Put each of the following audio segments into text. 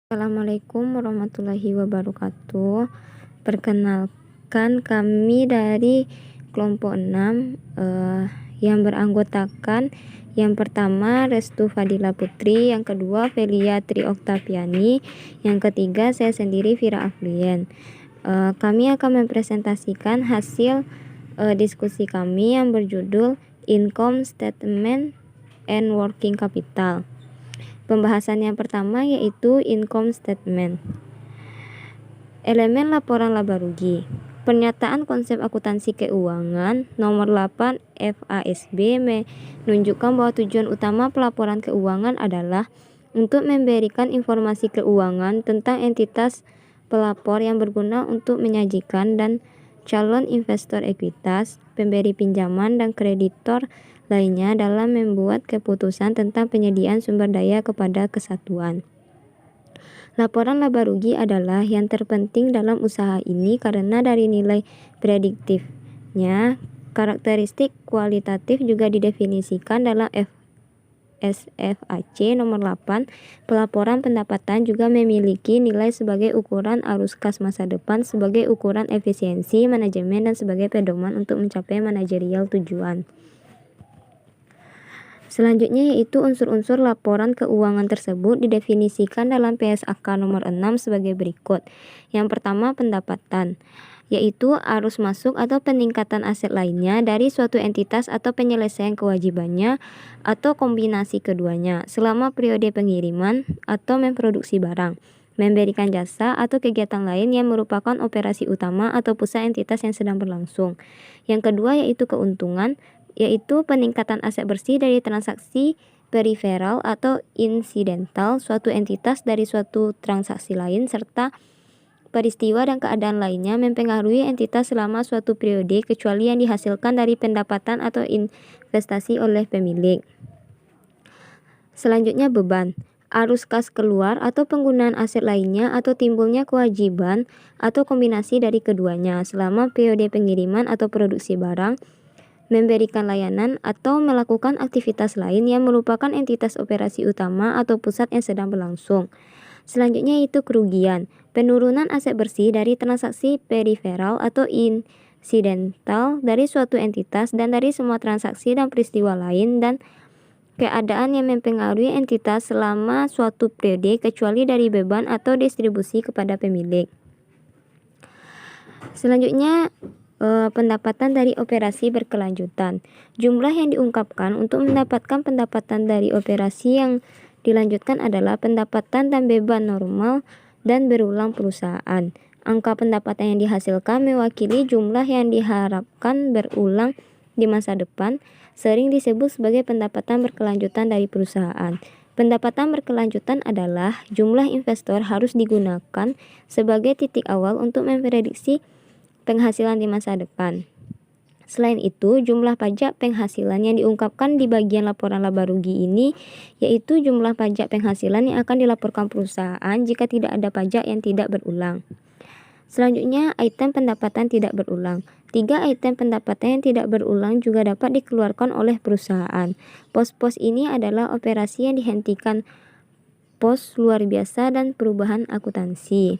Assalamualaikum warahmatullahi wabarakatuh. Perkenalkan, kami dari kelompok 6 yang beranggotakan yang pertama Restu Fadila Putri, yang kedua Velia Tri Oktaviani, yang ketiga saya sendiri Vira Aflien. Kami akan mempresentasikan hasil diskusi kami yang berjudul Income Statement and Working Capital. Pembahasan yang pertama yaitu income statement. Elemen laporan laba rugi. Pernyataan konsep akuntansi keuangan nomor 8 FASB menunjukkan bahwa tujuan utama pelaporan keuangan adalah untuk memberikan informasi keuangan tentang entitas pelapor yang berguna untuk menyajikan dan calon investor ekuitas, pemberi pinjaman, dan kreditor lainnya dalam membuat keputusan tentang penyediaan sumber daya kepada kesatuan. Laporan laba rugi adalah yang terpenting dalam usaha ini karena dari nilai prediktifnya, karakteristik kualitatif juga didefinisikan dalam SFAC nomor 8. Pelaporan pendapatan juga memiliki nilai sebagai ukuran arus kas masa depan, sebagai ukuran efisiensi manajemen, dan sebagai pedoman untuk mencapai manajerial tujuan. Selanjutnya yaitu unsur-unsur laporan keuangan tersebut didefinisikan dalam PSAK nomor 6 sebagai berikut. Yang pertama, pendapatan, yaitu arus masuk atau peningkatan aset lainnya dari suatu entitas atau penyelesaian kewajibannya atau kombinasi keduanya selama periode pengiriman atau memproduksi barang, memberikan jasa atau kegiatan lain yang merupakan operasi utama atau pusat entitas yang sedang berlangsung. Yang kedua yaitu keuntungan, yaitu peningkatan aset bersih dari transaksi periferal atau insidental suatu entitas dari suatu transaksi lain, serta peristiwa dan keadaan lainnya mempengaruhi entitas selama suatu periode kecuali yang dihasilkan dari pendapatan atau investasi oleh pemilik. Selanjutnya beban, arus kas keluar atau penggunaan aset lainnya atau timbulnya kewajiban atau kombinasi dari keduanya selama periode pengiriman atau produksi barang, memberikan layanan, atau melakukan aktivitas lain yang merupakan entitas operasi utama atau pusat yang sedang berlangsung. Selanjutnya itu kerugian, penurunan aset bersih dari transaksi periferal atau insidental dari suatu entitas dan dari semua transaksi dan peristiwa lain dan keadaan yang mempengaruhi entitas selama suatu periode kecuali dari beban atau distribusi kepada pemilik. Selanjutnya pendapatan dari operasi berkelanjutan. Jumlah yang diungkapkan untuk mendapatkan pendapatan dari operasi yang dilanjutkan adalah pendapatan dan beban normal dan berulang perusahaan. Angka pendapatan yang dihasilkan mewakili jumlah yang diharapkan berulang di masa depan, sering disebut sebagai pendapatan berkelanjutan dari perusahaan. Pendapatan berkelanjutan adalah jumlah investor harus digunakan sebagai titik awal untuk memprediksi penghasilan di masa depan. Selain itu, jumlah pajak penghasilan yang diungkapkan di bagian laporan laba rugi ini yaitu jumlah pajak penghasilan yang akan dilaporkan perusahaan jika tidak ada pajak yang tidak berulang. Selanjutnya, item pendapatan tidak berulang. 3 item pendapatan yang tidak berulang juga dapat dikeluarkan oleh perusahaan. Pos-pos ini adalah operasi yang dihentikan, pos luar biasa, dan perubahan akuntansi.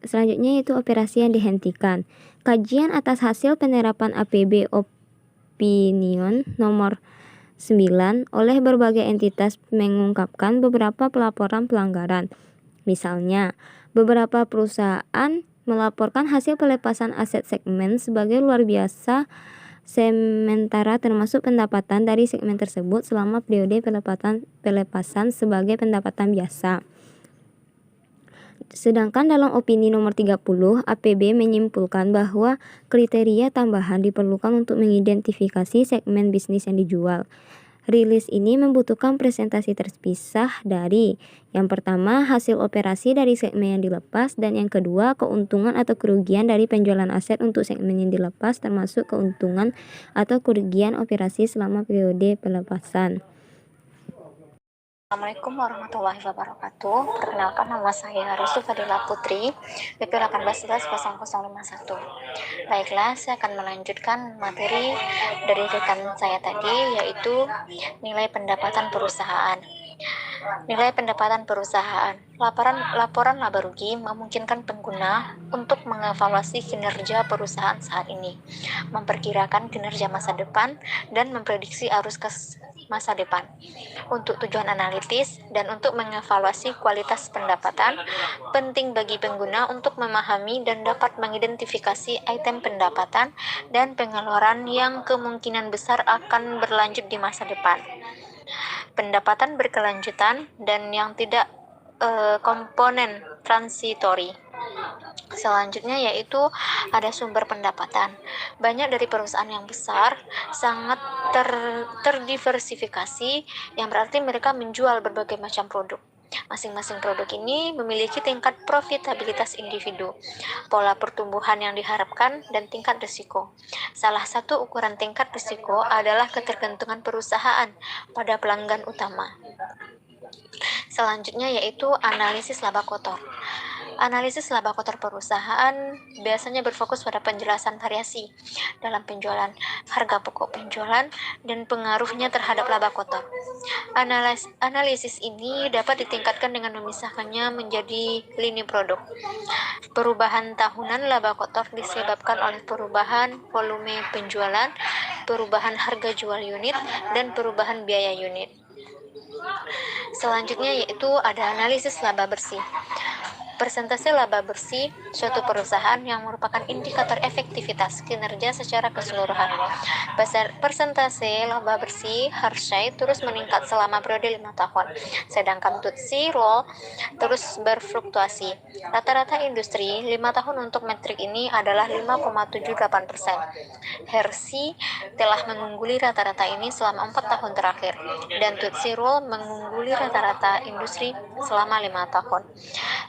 Selanjutnya yaitu operasi yang dihentikan. Kajian atas hasil penerapan APB Opinion nomor 9 oleh berbagai entitas mengungkapkan beberapa pelaporan pelanggaran. Misalnya, beberapa perusahaan melaporkan hasil pelepasan aset segmen sebagai luar biasa sementara termasuk pendapatan dari segmen tersebut selama periode pelepasan sebagai pendapatan biasa. Sedangkan dalam opini nomor 30, APB menyimpulkan bahwa kriteria tambahan diperlukan untuk mengidentifikasi segmen bisnis yang dijual. Rilis ini membutuhkan presentasi terpisah dari yang pertama, hasil operasi dari segmen yang dilepas, dan yang kedua, keuntungan atau kerugian dari penjualan aset untuk segmen yang dilepas, termasuk keuntungan atau kerugian operasi selama periode pelepasan. Assalamualaikum warahmatullahi wabarakatuh. Perkenalkan, nama saya Restu Fadila Putri, BP 18110051. Baiklah, saya akan melanjutkan materi dari rekan saya tadi, yaitu nilai pendapatan perusahaan. Nilai pendapatan perusahaan. Laporan laba rugi memungkinkan pengguna untuk mengevaluasi kinerja perusahaan saat ini, memperkirakan kinerja masa depan, dan memprediksi arus ke masa depan. Untuk tujuan analitis dan untuk mengevaluasi kualitas pendapatan, penting bagi pengguna untuk memahami dan dapat mengidentifikasi item pendapatan dan pengeluaran yang kemungkinan besar akan berlanjut di masa depan. Pendapatan berkelanjutan dan yang tidak komponen transitori. Selanjutnya yaitu ada sumber pendapatan. Banyak dari perusahaan yang besar sangat terdiversifikasi, yang berarti mereka menjual berbagai macam produk. Masing-masing produk ini memiliki tingkat profitabilitas individu, pola pertumbuhan yang diharapkan, dan tingkat risiko. Salah satu ukuran tingkat risiko adalah ketergantungan perusahaan pada pelanggan utama. Selanjutnya yaitu analisis laba kotor. Analisis laba kotor perusahaan biasanya berfokus pada penjelasan variasi dalam penjualan, harga pokok penjualan, dan pengaruhnya terhadap laba kotor. Analisis ini dapat ditingkatkan dengan memisahkannya menjadi lini produk. Perubahan tahunan laba kotor disebabkan oleh perubahan volume penjualan, perubahan harga jual unit, dan perubahan biaya unit. Selanjutnya yaitu ada analisis laba bersih. Persentase laba bersih suatu perusahaan yang merupakan indikator efektivitas kinerja secara keseluruhan. Persentase laba bersih Hershey terus meningkat selama periode 5 tahun, sedangkan Tootsie Roll terus berfluktuasi. Rata-rata industri 5 tahun untuk metrik ini adalah 5,78%. Hershey telah mengungguli rata-rata ini selama 4 tahun terakhir, dan Tootsie Roll mengungguli rata-rata industri selama 5 tahun.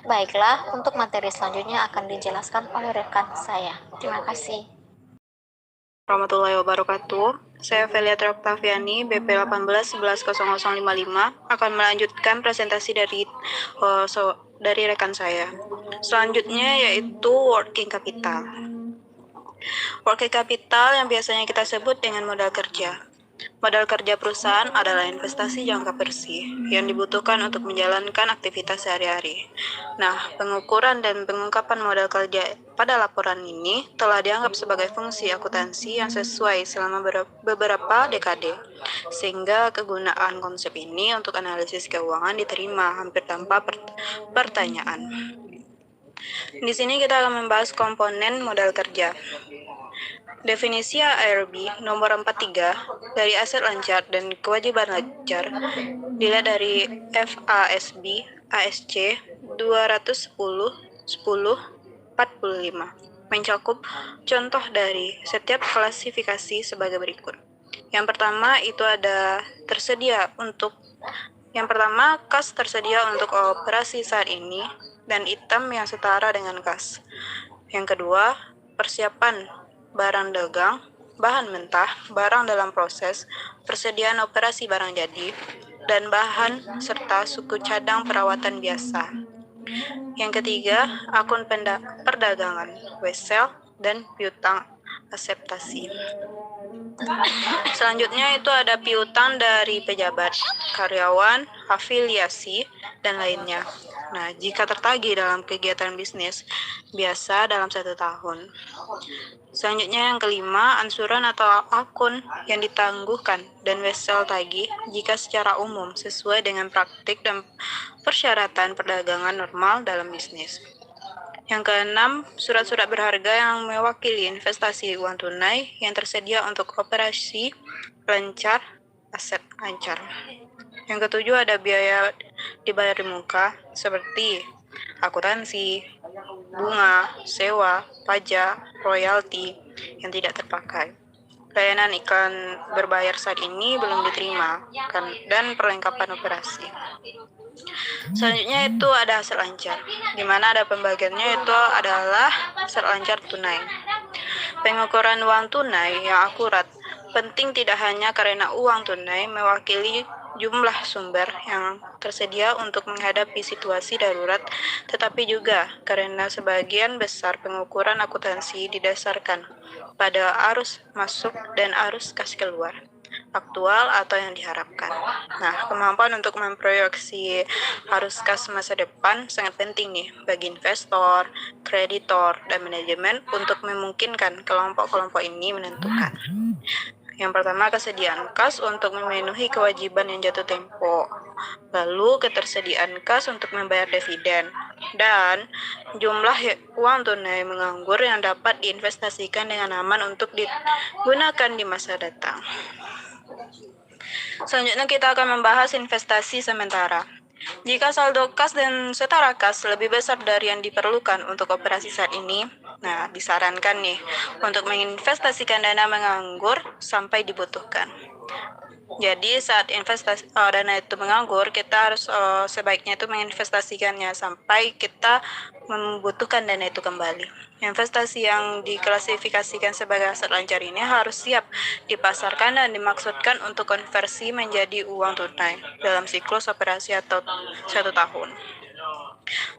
Baiklah, untuk materi selanjutnya akan dijelaskan oleh rekan saya. Terima kasih. Warahmatullahi wabarakatuh. Saya Feliatra Oktaviani, BP 18110055 akan melanjutkan presentasi dari rekan saya. Selanjutnya yaitu working capital. Working capital yang biasanya kita sebut dengan modal kerja. Modal kerja perusahaan adalah investasi jangka bersih yang dibutuhkan untuk menjalankan aktivitas sehari-hari. Nah, pengukuran dan pengungkapan modal kerja pada laporan ini telah dianggap sebagai fungsi akuntansi yang sesuai selama beberapa dekade, sehingga kegunaan konsep ini untuk analisis keuangan diterima hampir tanpa pertanyaan. Di sini kita akan membahas komponen modal kerja. Definisi ARB nomor 43 dari aset lancar dan kewajiban lancar dilihat dari FASB ASC 210/10/45 mencakup contoh dari setiap klasifikasi sebagai berikut. Yang pertama itu ada kas tersedia untuk operasi saat ini dan item yang setara dengan kas. Yang kedua, persiapan barang dagang, bahan mentah, barang dalam proses, persediaan operasi barang jadi, dan bahan serta suku cadang perawatan biasa. Yang ketiga, akun perdagangan, wesel, dan piutang akseptasi. Selanjutnya itu ada piutang dari pejabat, karyawan, afiliasi, dan lainnya. Nah, jika tertagih dalam kegiatan bisnis, biasa dalam 1 tahun. Selanjutnya yang kelima, ansuran atau akun yang ditangguhkan dan wesel tagih jika secara umum sesuai dengan praktik dan persyaratan perdagangan normal dalam bisnis. Yang keenam, surat-surat berharga yang mewakili investasi uang tunai yang tersedia untuk operasi lancar, aset lancar. Yang ketujuh ada biaya dibayar di muka seperti akuntansi, bunga, sewa, pajak, royalti yang tidak terpakai. Layanan iklan berbayar saat ini belum diterima dan perlengkapan operasi. Selanjutnya itu ada aset lancar, di mana ada pembagiannya itu adalah aset lancar tunai. Pengukuran uang tunai yang akurat penting tidak hanya karena uang tunai mewakili jumlah sumber yang tersedia untuk menghadapi situasi darurat, tetapi juga karena sebagian besar pengukuran akuntansi didasarkan pada arus masuk dan arus kas keluar. aktual atau yang diharapkan. Nah, kemampuan untuk memproyeksi arus kas masa depan sangat penting nih bagi investor, kreditor, dan manajemen untuk memungkinkan kelompok-kelompok ini menentukan. Yang pertama, kesediaan kas untuk memenuhi kewajiban yang jatuh tempo. Lalu, ketersediaan kas untuk membayar dividen. Dan jumlah uang tunai menganggur yang dapat diinvestasikan dengan aman untuk digunakan di masa datang. Selanjutnya kita akan membahas investasi sementara. Jika saldo kas dan setara kas lebih besar dari yang diperlukan untuk operasi saat ini, nah disarankan nih untuk menginvestasikan dana menganggur sampai dibutuhkan. Jadi saat dana itu menganggur, kita harus sebaiknya itu menginvestasikannya sampai kita membutuhkan dana itu kembali. Investasi yang diklasifikasikan sebagai aset lancar ini harus siap dipasarkan dan dimaksudkan untuk konversi menjadi uang tunai dalam siklus operasi atau 1 tahun.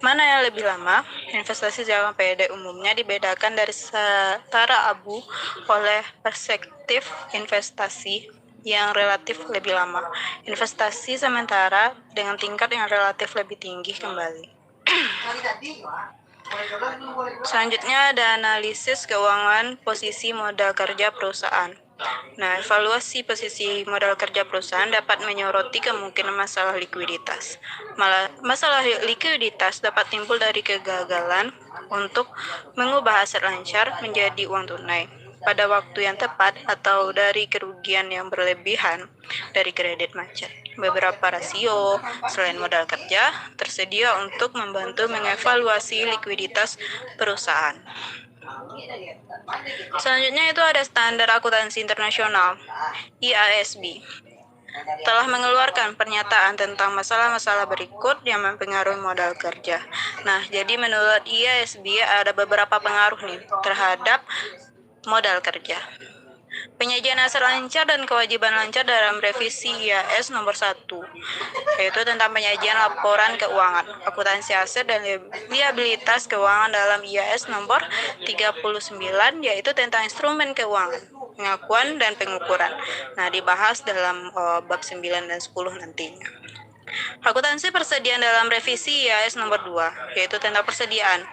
Mana yang lebih lama? Investasi jangka pendek umumnya dibedakan dari setara abu oleh perspektif investasi yang relatif lebih lama. Investasi sementara dengan tingkat yang relatif lebih tinggi kembali. Selanjutnya ada analisis keuangan posisi modal kerja perusahaan. Nah, evaluasi posisi modal kerja perusahaan dapat menyoroti kemungkinan masalah likuiditas. Masalah likuiditas dapat timbul dari kegagalan untuk mengubah aset lancar menjadi uang tunai pada waktu yang tepat atau dari kerugian yang berlebihan dari kredit macet. Beberapa rasio selain modal kerja tersedia untuk membantu mengevaluasi likuiditas perusahaan. Selanjutnya itu ada standar akuntansi internasional, IASB. Telah mengeluarkan pernyataan tentang masalah-masalah berikut yang mempengaruhi modal kerja. Nah, jadi menurut IASB ada beberapa pengaruh nih terhadap modal kerja. Penyajian aset lancar dan kewajiban lancar dalam revisi IAS nomor 1, yaitu tentang penyajian laporan keuangan, akuntansi aset dan liabilitas keuangan dalam IAS nomor 39, yaitu tentang instrumen keuangan, pengakuan dan pengukuran. Nah, dibahas dalam bab 9 dan 10 nantinya. Akuntansi persediaan dalam revisi IAS nomor 2, yaitu tentang persediaan.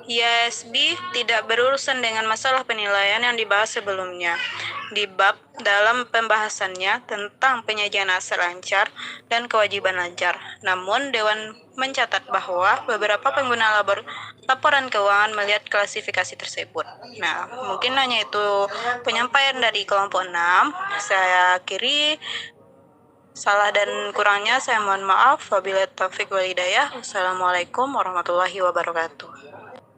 IASB tidak berurusan dengan masalah penilaian yang dibahas sebelumnya di bab dalam pembahasannya tentang penyajian aset lancar dan kewajiban lancar. Namun, Dewan mencatat bahwa beberapa pengguna laporan keuangan melihat klasifikasi tersebut. Nah, mungkin hanya itu penyampaian dari kelompok 6. Saya akhiri. Salah dan kurangnya saya mohon maaf. Wabillahi taufiq wal hidayah. Wassalamualaikum warahmatullahi wabarakatuh.